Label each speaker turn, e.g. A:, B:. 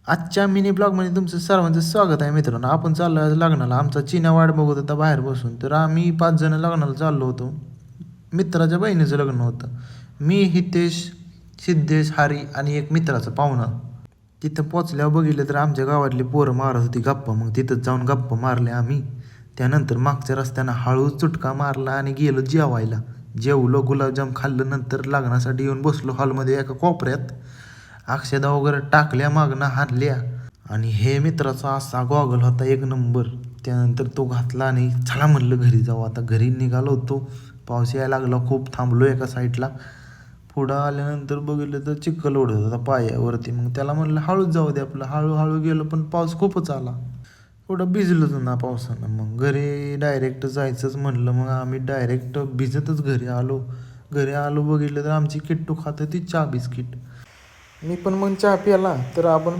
A: आजच्या मिनी ब्लॉगमध्ये तुमचं सर्वांचं स्वागत आहे मित्रांनो. आपण चाललो आहे लग्नाला. आमचा चिन्या वाट बघत होता बाहेर बसून. तर आम्ही 5 जण लग्नाला चाललो होतो. मित्राच्या बहिणीचं लग्न होतं. मी, हितेश, सिद्धेश, हरी आणि एक मित्राचा पाहुणा. तिथं पोचल्यावर बघितलं तर आमच्या गावातली पोरं मारत होती गप्पा. मग तिथं जाऊन गप्पा मारल्या आम्ही. त्यानंतर मागच्या रस्त्यानं हळूच चुटका मारला आणि गेलो जेवायला. जेवलो, गुलाबजाम खाल्लं. नंतर लग्नासाठी येऊन बसलो हॉलमध्ये एका कोपऱ्यात. अक्षदा वगैरे टाकल्या मागणं हाणल्या. आणि हे मित्राचा असा गॉगल होता एक नंबर. त्यानंतर तो घातला आणि चला म्हणलं घरी जाऊ. आता घरी निघालो होतो. पाऊस यायला लागला खूप. थांबलो एका साईडला. पुढं आल्यानंतर बघितलं तर चिखल उडत होता पायावरती. मग त्याला म्हणलं हळूच जाऊ दे आपलं. हळूहळू गेलो पण पाऊस खूपच आला. पुढं भिजलोच ना पावसानं. मग घरी डायरेक्ट जायचंच म्हणलं. मग आम्ही डायरेक्ट भिजतच घरी आलो. घरी आलो बघितलं तर आमची किट्टू खात होती चहा बिस्किट. मी पण मग चहा प्याला तर आपण